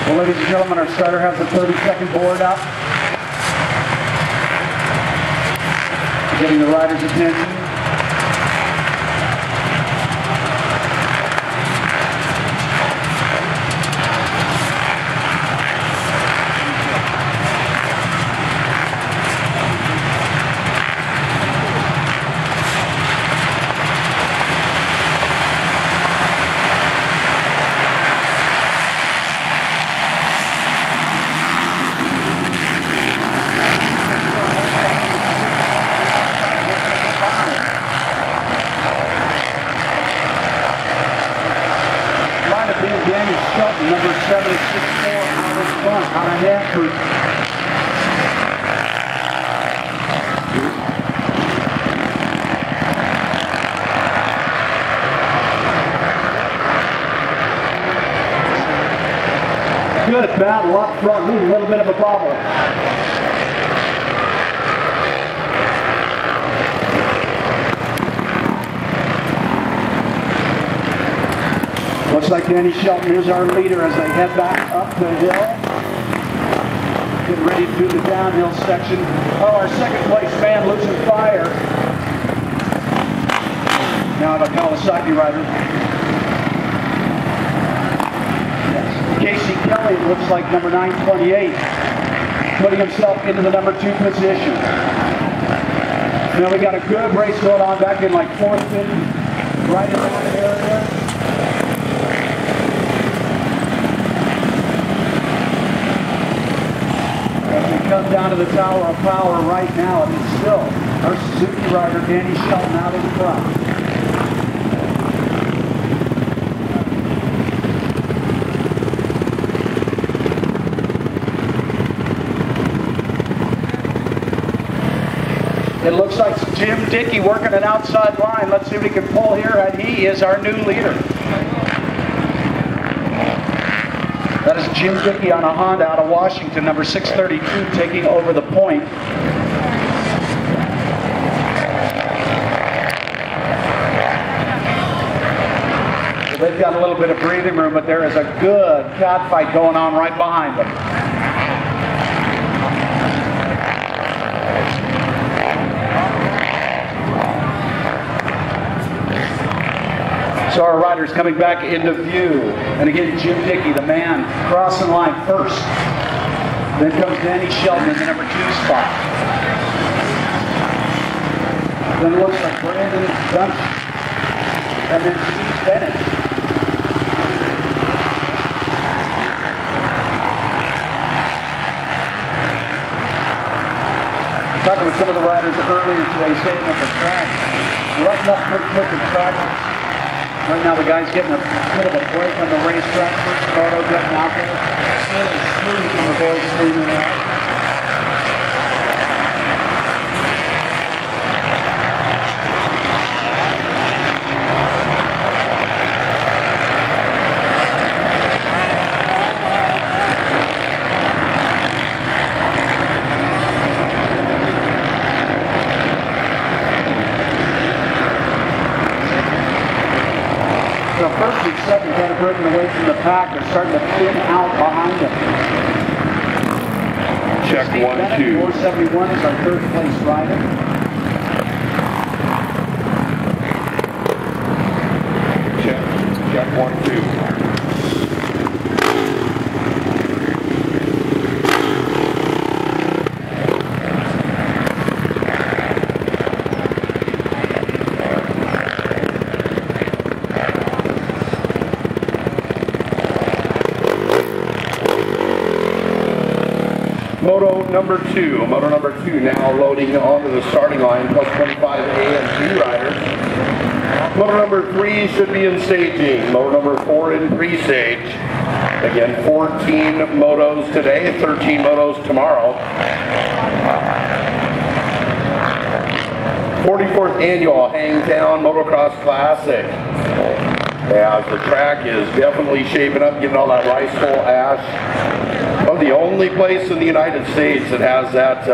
Well, ladies and gentlemen, our starter has a 30-second board up. Getting the rider's attention. Number 764 out in front, out of Hanford. Good battle up front, a little bit of a bobble. Looks like Danny Shelton is our leader as they head back up the hill. Getting ready to do the downhill section. Oh, our second place man losing fire. Now the Kawasaki rider. Yes. Casey Kelly looks like number 928. Putting himself into the number 2 position. Now we got a good race going on back in like 4th, 5th, right in that area. Come down to the Tower of Power right now, and it's still our Suzuki rider Danny Shelton out in front. It looks like Jim Dickey working an outside line. Let's see what he can pull here, and he is our new leader. That is Jim Dickey on a Honda out of Washington, number 632, taking over the point. So they've got a little bit of breathing room, but there is a good cat fight going on right behind them. So our riders coming back into view. And again, Jim Dickey, the man, crossing line first. Then comes Danny Shelton in the number 2 spot. Then it looks like Brandon Dunn. And then Steve Bennett. Talking with some of the riders earlier today, staying at the track. Rough up pretty quick at track. Right now the guy's getting a bit of a break on the racetrack. First auto getting out there. Really smooth from the boys cleaning out. So first and second kind of breaking away from the pack. They're starting to thin out behind them. Check Steve 1, Bennett, 2. 471 is our 3rd place rider. Check 1, 2. Moto number 2. Moto number 2 now loading onto the starting line, plus 25 A and B riders. Moto number 3 should be in staging. Moto number 4 in pre-stage. Again, 14 motos today, 13 motos tomorrow. 44th annual Hangtown Motocross Classic. As the track is definitely shaping up, getting all that rice bowl ash. Well, the only place in the United States that has that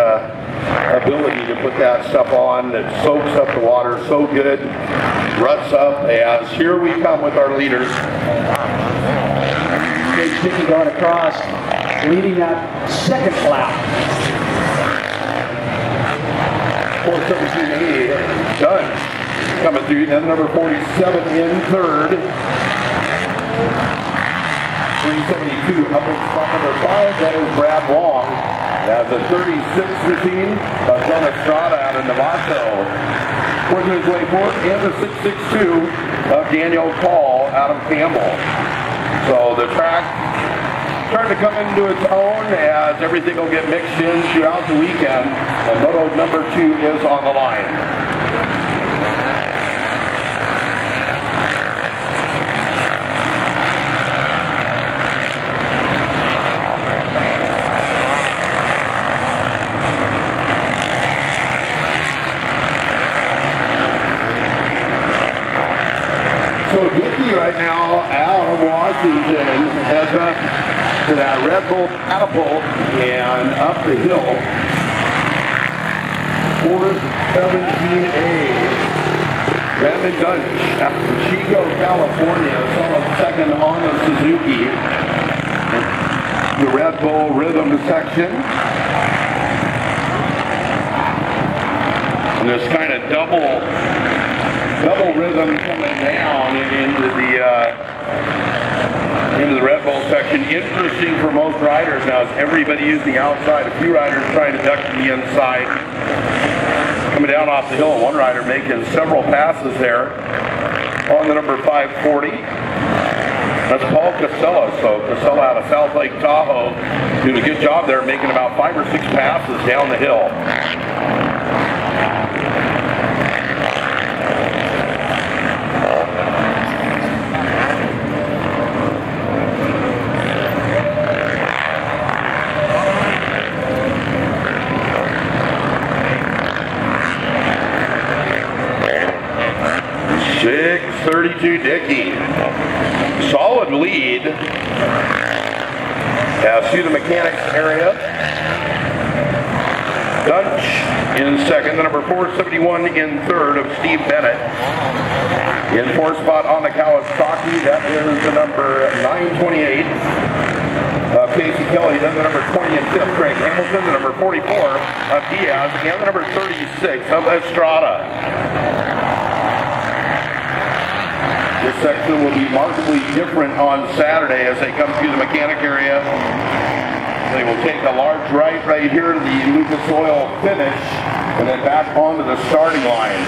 ability to put that stuff on that soaks up the water so good, ruts up, as here we come with our leaders. Cage Dickey going across, leading that second lap. 4:17.88. Done. Coming through, then number 47 in third. 3:72 up in spot number 5. That is Brad Long. That's a 36 machine of John Estrada out of Novato. Working his way forward, and the 662 of Daniel Call out of Campbell. So the track starting to come into its own as everything will get mixed in throughout the weekend. And moto number 2 is on the line. So Dickey right now out of Washington heads up to that Red Bull catapult and up the hill. 4:17.A. Brandon Dunch out of Chico, California, solid second on the Suzuki. The Red Bull Rhythm section. And this kind of double rhythm coming down into the Red Bull section. Interesting for most riders now is everybody using the outside. A few riders trying to duck to the inside. Coming down off the hill, one rider making several passes there on the number 540. That's Paul Casella. So Casella out of South Lake Tahoe doing a good job there, making about 5 or 6 passes down the hill. Dickey. Solid lead as to the mechanics area. Dunch in second, the number 471 in third of Steve Bennett. In fourth spot on the Kawasaki, that is the number 928 of Casey Kelly, then the number 20 in fifth, Craig Hamilton, the number 44 of Diaz, and the number 36 of Estrada. This section will be markedly different on Saturday as they come through the mechanic area. They will take a large right here to the Lucas Oil finish and then back onto the starting line.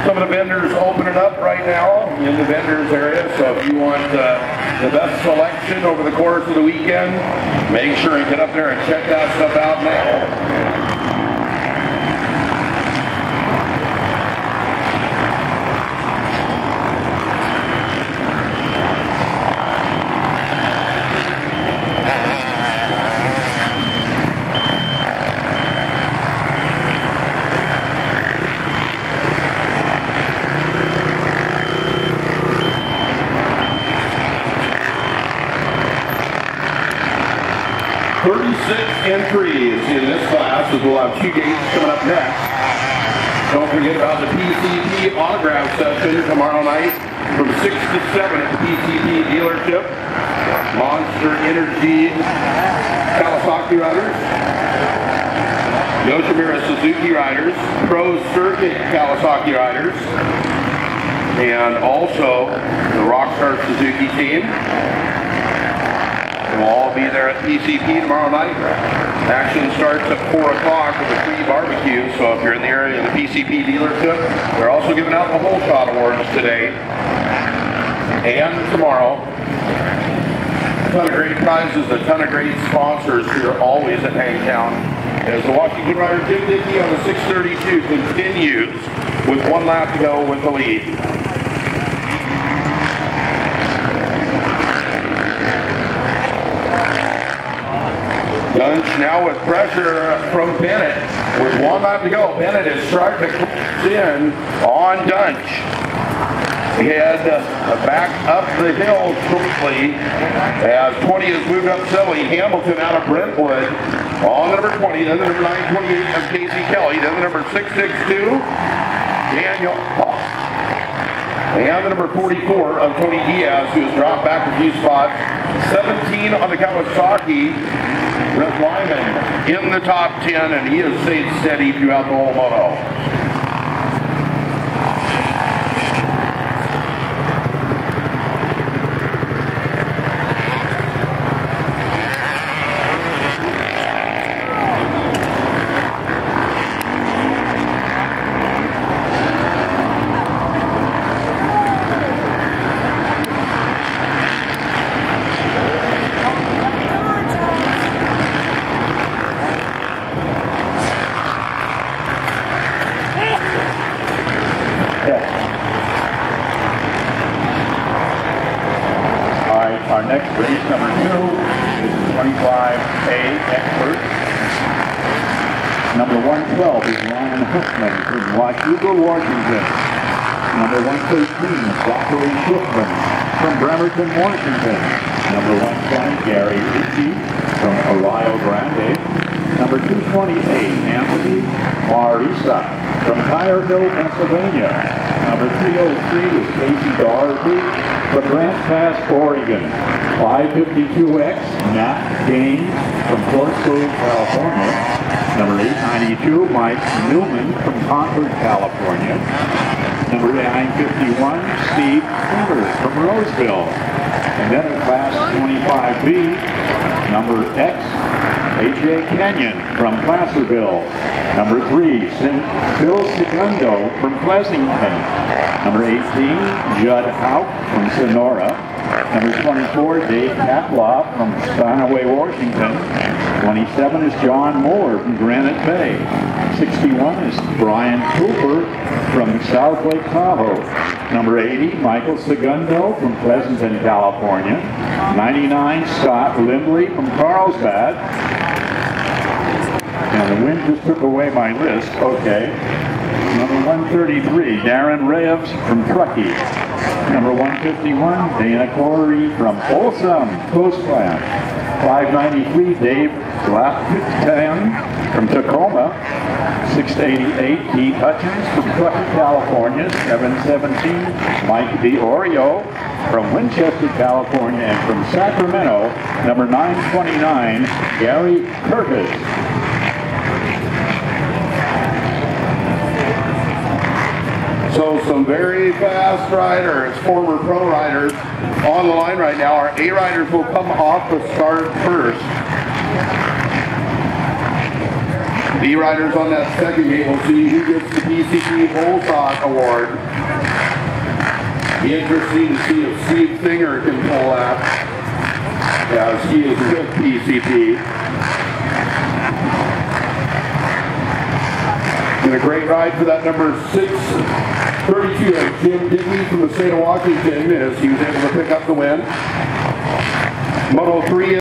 Some of the vendors opening up right now in the vendors area, so if you want the best selection over the course of the weekend, make sure and get up there and check that stuff out now. Entries in this class, as we'll have 2 gates coming up next. Don't forget about the PCP autograph session tomorrow night from 6 to 7 at the PCP dealership. Monster Energy Kawasaki riders, Yoshimura Suzuki riders, Pro Circuit Kawasaki riders, and also the Rockstar Suzuki team. We'll all be there at PCP tomorrow night. Action starts at 4 o'clock with a free barbecue, so if you're in the area of the PCP dealership, they're also giving out the Whole Shot Awards today and tomorrow. A ton of great prizes, a ton of great sponsors here always at Hangtown. As the Washington rider Tim Dickey on the 632 continues with 1 lap to go with the lead. Dunch now with pressure from Bennett. With 1 lap to go, Bennett is starting to close in on Dunch. He had back up the hill quickly as 20 has moved up steadily. Hamilton out of Brentwood on the number 20, then the number 928 of Casey Kelly, then the number 662, Daniel Paul. And the number 44 of Tony Diaz, who has dropped back a few spots. 17 on the Kawasaki. Red Lyman in the top 10, and he has stayed steady throughout the whole moto. Our next race, number 2, is 25A Expert. Number 112 is Ryan Hookman from Waukegan, Washington. Number 113 is Zachary Schiffman from Bremerton, Washington. Number 120, Gary Ritchie from Arroyo Grande. Number 228, Anthony Marisa from Tylerville, Pennsylvania. Number 303 is Casey Doherty from Grants Pass, Oregon. 552X, Matt Gaines from Clarksville, California. Number 892, Mike Newman from Concord, California. Number 951, Steve Cooper from Roseville. And then in Class 25B, number X, AJ Kenyon from Placerville. Number 3, Phil Segundo from Pleasanton. Number 18, Judd Houck from Sonora. Number 24, Dave Katloff from Spanaway, Washington. 27 is John Moore from Granite Bay. 61 is Brian Cooper from South Lake Tahoe. Number 80, Michael Segundo from Pleasanton, California. 99, Scott Lindley from Carlsbad. And the wind just took away my list. Okay. Number 133, Darren Reeves from Truckee. Number 151, Dana Corey from Folsom, Coast Plan. 593, Dave Lapton from Tacoma. 688, Keith Hutchins from Truckee, California. 717, Mike DiOrio from Winchester, California. And from Sacramento, number 929, Gary Curtis. So some very fast riders, former pro riders, on the line right now. Our A riders will come off the start first. B riders on that second gate will see who gets the PCP Whole Sock Award. Be interesting to see if Steve Finger can pull that. Yeah, he is with PCP. And a great ride for that number 632 of Jim Digby from the state of Washington as he was able to pick up the win. Moto 3